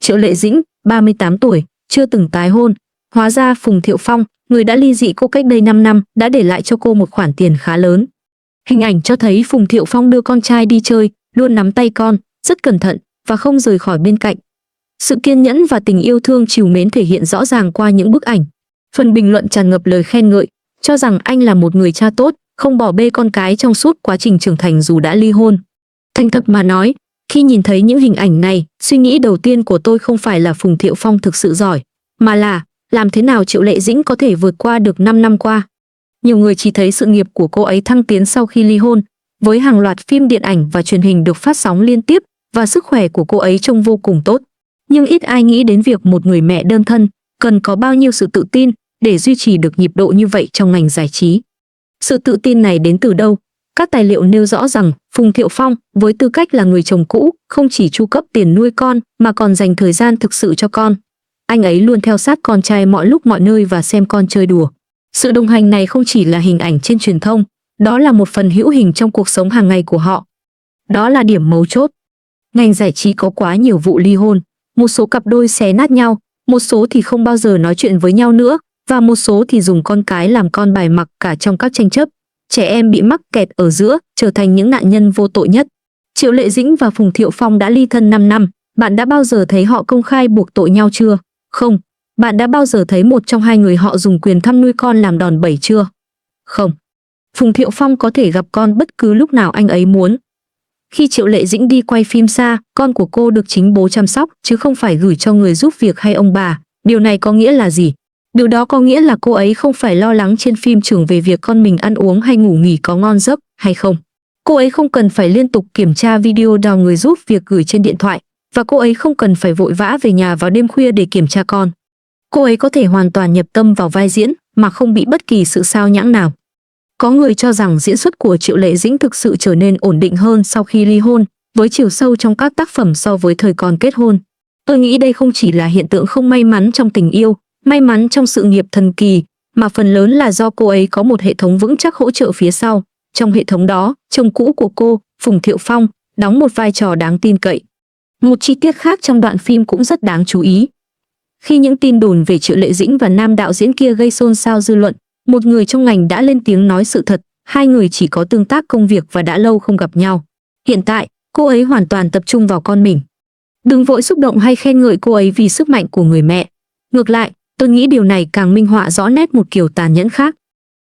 Triệu Lệ Dĩnh, 38 tuổi, chưa từng tái hôn. Hóa ra Phùng Thiệu Phong, người đã ly dị cô cách đây 5 năm, đã để lại cho cô một khoản tiền khá lớn. Hình ảnh cho thấy Phùng Thiệu Phong đưa con trai đi chơi, luôn nắm tay con, rất cẩn thận và không rời khỏi bên cạnh. Sự kiên nhẫn và tình yêu thương trìu mến thể hiện rõ ràng qua những bức ảnh. Phần bình luận tràn ngập lời khen ngợi, cho rằng anh là một người cha tốt, không bỏ bê con cái trong suốt quá trình trưởng thành dù đã ly hôn. Thành thật mà nói, khi nhìn thấy những hình ảnh này, suy nghĩ đầu tiên của tôi không phải là Phùng Thiệu Phong thực sự giỏi, mà là làm thế nào Triệu Lệ Dĩnh có thể vượt qua được 5 năm qua. Nhiều người chỉ thấy sự nghiệp của cô ấy thăng tiến sau khi ly hôn, với hàng loạt phim điện ảnh và truyền hình được phát sóng liên tiếp, và sức khỏe của cô ấy trông vô cùng tốt. Nhưng ít ai nghĩ đến việc một người mẹ đơn thân cần có bao nhiêu sự tự tin để duy trì được nhịp độ như vậy trong ngành giải trí. Sự tự tin này đến từ đâu? Các tài liệu nêu rõ rằng Phùng Thiệu Phong với tư cách là người chồng cũ không chỉ chu cấp tiền nuôi con mà còn dành thời gian thực sự cho con. Anh ấy luôn theo sát con trai mọi lúc mọi nơi và xem con chơi đùa. Sự đồng hành này không chỉ là hình ảnh trên truyền thông, đó là một phần hữu hình trong cuộc sống hàng ngày của họ. Đó là điểm mấu chốt. Ngành giải trí có quá nhiều vụ ly hôn, một số cặp đôi xé nát nhau, một số thì không bao giờ nói chuyện với nhau nữa, và một số thì dùng con cái làm con bài mặc cả trong các tranh chấp. Trẻ em bị mắc kẹt ở giữa, trở thành những nạn nhân vô tội nhất. Triệu Lệ Dĩnh và Phùng Thiệu Phong đã ly thân 5 năm, bạn đã bao giờ thấy họ công khai buộc tội nhau chưa? Không. Bạn đã bao giờ thấy một trong hai người họ dùng quyền thăm nuôi con làm đòn bẩy chưa? Không. Phùng Thiệu Phong có thể gặp con bất cứ lúc nào anh ấy muốn. Khi Triệu Lệ Dĩnh đi quay phim xa, con của cô được chính bố chăm sóc, chứ không phải gửi cho người giúp việc hay ông bà. Điều này có nghĩa là gì? Điều đó có nghĩa là cô ấy không phải lo lắng trên phim trường về việc con mình ăn uống hay ngủ nghỉ có ngon giấc hay không. Cô ấy không cần phải liên tục kiểm tra video đào người giúp việc gửi trên điện thoại, và cô ấy không cần phải vội vã về nhà vào đêm khuya để kiểm tra con. Cô ấy có thể hoàn toàn nhập tâm vào vai diễn mà không bị bất kỳ sự sao nhãng nào. Có người cho rằng diễn xuất của Triệu Lệ Dĩnh thực sự trở nên ổn định hơn sau khi ly hôn, với chiều sâu trong các tác phẩm so với thời còn kết hôn. Tôi nghĩ đây không chỉ là hiện tượng không may mắn trong tình yêu, may mắn trong sự nghiệp thần kỳ, mà phần lớn là do cô ấy có một hệ thống vững chắc hỗ trợ phía sau. Trong hệ thống đó, chồng cũ của cô, Phùng Thiệu Phong, đóng một vai trò đáng tin cậy. Một chi tiết khác trong đoạn phim cũng rất đáng chú ý. Khi những tin đồn về Triệu Lệ Dĩnh và nam đạo diễn kia gây xôn xao dư luận, một người trong ngành đã lên tiếng nói sự thật, hai người chỉ có tương tác công việc và đã lâu không gặp nhau. Hiện tại, cô ấy hoàn toàn tập trung vào con mình. Đừng vội xúc động hay khen ngợi cô ấy vì sức mạnh của người mẹ. Ngược lại, tôi nghĩ điều này càng minh họa rõ nét một kiểu tàn nhẫn khác.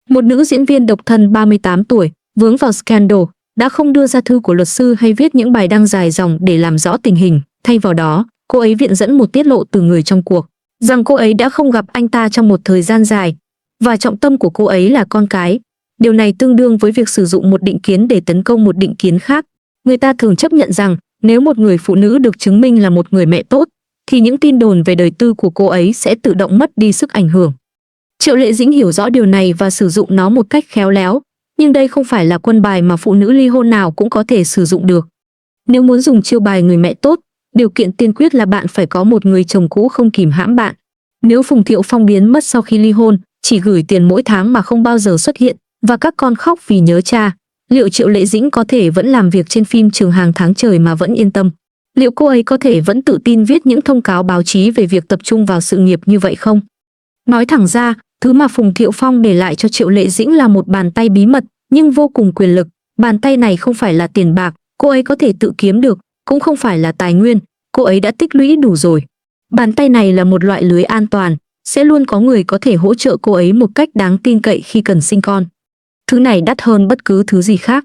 Một nữ diễn viên độc thân 38 tuổi, vướng vào scandal, đã không đưa ra thư của luật sư hay viết những bài đăng dài dòng để làm rõ tình hình. Thay vào đó, cô ấy viện dẫn một tiết lộ từ người trong cuộc, rằng cô ấy đã không gặp anh ta trong một thời gian dài, và trọng tâm của cô ấy là con cái. Điều này tương đương với việc sử dụng một định kiến để tấn công một định kiến khác. Người ta thường chấp nhận rằng, nếu một người phụ nữ được chứng minh là một người mẹ tốt, thì những tin đồn về đời tư của cô ấy sẽ tự động mất đi sức ảnh hưởng. Triệu Lệ Dĩnh hiểu rõ điều này và sử dụng nó một cách khéo léo, nhưng đây không phải là quân bài mà phụ nữ ly hôn nào cũng có thể sử dụng được. Nếu muốn dùng chiêu bài người mẹ tốt, điều kiện tiên quyết là bạn phải có một người chồng cũ không kìm hãm bạn. Nếu Phùng Thiệu Phong biến mất sau khi ly hôn, chỉ gửi tiền mỗi tháng mà không bao giờ xuất hiện, và các con khóc vì nhớ cha, liệu Triệu Lệ Dĩnh có thể vẫn làm việc trên phim trường hàng tháng trời mà vẫn yên tâm? Liệu cô ấy có thể vẫn tự tin viết những thông cáo báo chí về việc tập trung vào sự nghiệp như vậy không? Nói thẳng ra, thứ mà Phùng Thiệu Phong để lại cho Triệu Lệ Dĩnh là một bàn tay bí mật, nhưng vô cùng quyền lực. Bàn tay này không phải là tiền bạc, cô ấy có thể tự kiếm được, cũng không phải là tài nguyên, cô ấy đã tích lũy đủ rồi. Bàn tay này là một loại lưới an toàn, sẽ luôn có người có thể hỗ trợ cô ấy một cách đáng tin cậy khi cần sinh con. Thứ này đắt hơn bất cứ thứ gì khác.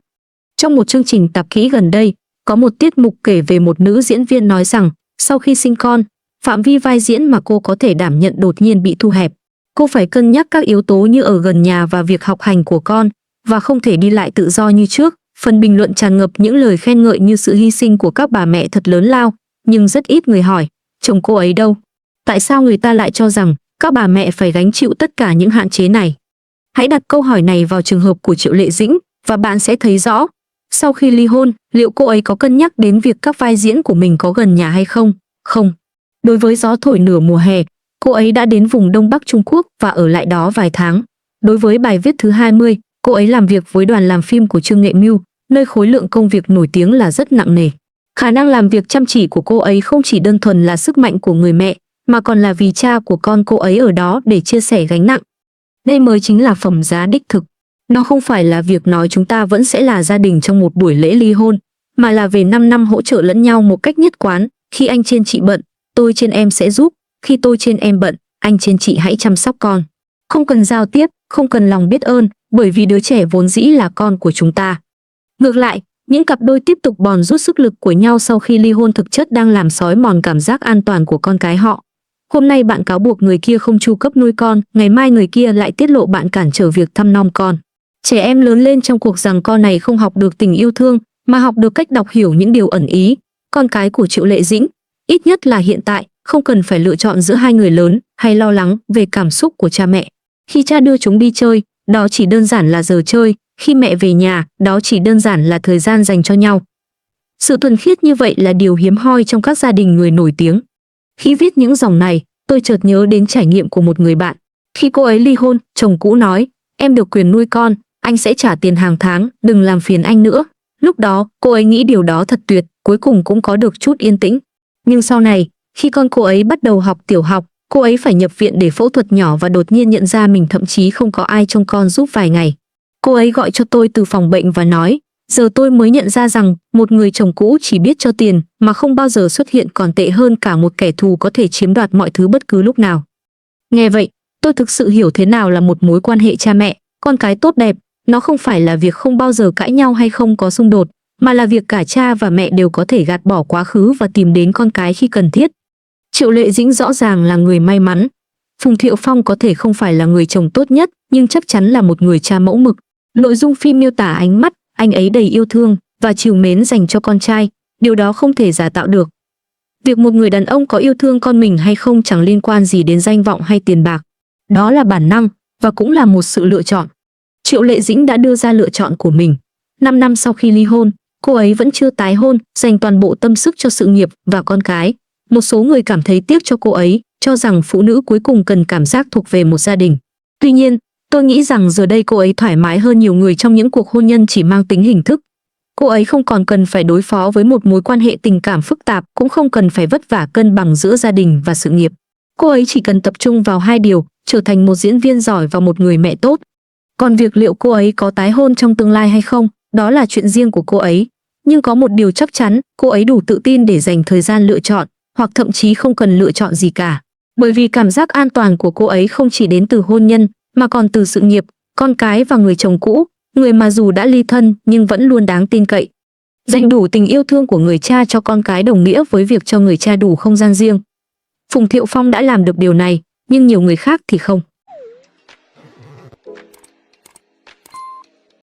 Trong một chương trình tạp kỹ gần đây, có một tiết mục kể về một nữ diễn viên nói rằng, sau khi sinh con, phạm vi vai diễn mà cô có thể đảm nhận đột nhiên bị thu hẹp. Cô phải cân nhắc các yếu tố như ở gần nhà và việc học hành của con, và không thể đi lại tự do như trước. Phần bình luận tràn ngập những lời khen ngợi như sự hy sinh của các bà mẹ thật lớn lao, nhưng rất ít người hỏi, chồng cô ấy đâu? Tại sao người ta lại cho rằng các bà mẹ phải gánh chịu tất cả những hạn chế này? Hãy đặt câu hỏi này vào trường hợp của Triệu Lệ Dĩnh, và bạn sẽ thấy rõ. Sau khi ly hôn, liệu cô ấy có cân nhắc đến việc các vai diễn của mình có gần nhà hay không? Không. Đối với Gió thổi nửa mùa hè, cô ấy đã đến vùng Đông Bắc Trung Quốc và ở lại đó vài tháng. Đối với bài viết thứ 20, cô ấy làm việc với đoàn làm phim của Trương Nghệ Mưu, nơi khối lượng công việc nổi tiếng là rất nặng nề. Khả năng làm việc chăm chỉ của cô ấy không chỉ đơn thuần là sức mạnh của người mẹ, mà còn là vì cha của con cô ấy ở đó để chia sẻ gánh nặng. Đây mới chính là phẩm giá đích thực. Nó không phải là việc nói chúng ta vẫn sẽ là gia đình trong một buổi lễ ly hôn, mà là về 5 năm hỗ trợ lẫn nhau một cách nhất quán. Khi anh trên chị bận, tôi trên em sẽ giúp. Khi tôi trên em bận, anh trên chị hãy chăm sóc con. Không cần giao tiếp, không cần lòng biết ơn, bởi vì đứa trẻ vốn dĩ là con của chúng ta. Ngược lại, những cặp đôi tiếp tục bòn rút sức lực của nhau sau khi ly hôn thực chất đang làm xói mòn cảm giác an toàn của con cái họ. Hôm nay bạn cáo buộc người kia không chu cấp nuôi con, ngày mai người kia lại tiết lộ bạn cản trở việc thăm nom con. Trẻ em lớn lên trong cuộc giằng co này không học được tình yêu thương, mà học được cách đọc hiểu những điều ẩn ý. Con cái của Triệu Lệ Dĩnh, ít nhất là hiện tại, không cần phải lựa chọn giữa hai người lớn hay lo lắng về cảm xúc của cha mẹ. Khi cha đưa chúng đi chơi, đó chỉ đơn giản là giờ chơi, khi mẹ về nhà, đó chỉ đơn giản là thời gian dành cho nhau. Sự thuần khiết như vậy là điều hiếm hoi trong các gia đình người nổi tiếng. Khi viết những dòng này, tôi chợt nhớ đến trải nghiệm của một người bạn. Khi cô ấy ly hôn, chồng cũ nói, em được quyền nuôi con, anh sẽ trả tiền hàng tháng, đừng làm phiền anh nữa. Lúc đó, cô ấy nghĩ điều đó thật tuyệt, cuối cùng cũng có được chút yên tĩnh. Nhưng sau này, khi con cô ấy bắt đầu học tiểu học, cô ấy phải nhập viện để phẫu thuật nhỏ và đột nhiên nhận ra mình thậm chí không có ai trông con giúp vài ngày. Cô ấy gọi cho tôi từ phòng bệnh và nói, giờ tôi mới nhận ra rằng một người chồng cũ chỉ biết cho tiền mà không bao giờ xuất hiện còn tệ hơn cả một kẻ thù có thể chiếm đoạt mọi thứ bất cứ lúc nào. Nghe vậy, tôi thực sự hiểu thế nào là một mối quan hệ cha mẹ, con cái tốt đẹp. Nó không phải là việc không bao giờ cãi nhau hay không có xung đột, mà là việc cả cha và mẹ đều có thể gạt bỏ quá khứ và tìm đến con cái khi cần thiết. Triệu Lệ Dĩnh rõ ràng là người may mắn. Phùng Thiệu Phong có thể không phải là người chồng tốt nhất, nhưng chắc chắn là một người cha mẫu mực. Nội dung phim miêu tả ánh mắt anh ấy đầy yêu thương và trìu mến dành cho con trai, điều đó không thể giả tạo được. Việc một người đàn ông có yêu thương con mình hay không chẳng liên quan gì đến danh vọng hay tiền bạc. Đó là bản năng và cũng là một sự lựa chọn. Triệu Lệ Dĩnh đã đưa ra lựa chọn của mình. 5 năm sau khi ly hôn, cô ấy vẫn chưa tái hôn, dành toàn bộ tâm sức cho sự nghiệp và con cái. Một số người cảm thấy tiếc cho cô ấy, cho rằng phụ nữ cuối cùng cần cảm giác thuộc về một gia đình. Tuy nhiên, tôi nghĩ rằng giờ đây cô ấy thoải mái hơn nhiều người trong những cuộc hôn nhân chỉ mang tính hình thức. Cô ấy không còn cần phải đối phó với một mối quan hệ tình cảm phức tạp, cũng không cần phải vất vả cân bằng giữa gia đình và sự nghiệp. Cô ấy chỉ cần tập trung vào hai điều, trở thành một diễn viên giỏi và một người mẹ tốt. Còn việc liệu cô ấy có tái hôn trong tương lai hay không, đó là chuyện riêng của cô ấy. Nhưng có một điều chắc chắn, cô ấy đủ tự tin để dành thời gian lựa chọn, hoặc thậm chí không cần lựa chọn gì cả. Bởi vì cảm giác an toàn của cô ấy không chỉ đến từ hôn nhân, mà còn từ sự nghiệp, con cái và người chồng cũ, người mà dù đã ly thân nhưng vẫn luôn đáng tin cậy. Dành đủ tình yêu thương của người cha cho con cái đồng nghĩa với việc cho người cha đủ không gian riêng. Phùng Thiệu Phong đã làm được điều này, nhưng nhiều người khác thì không.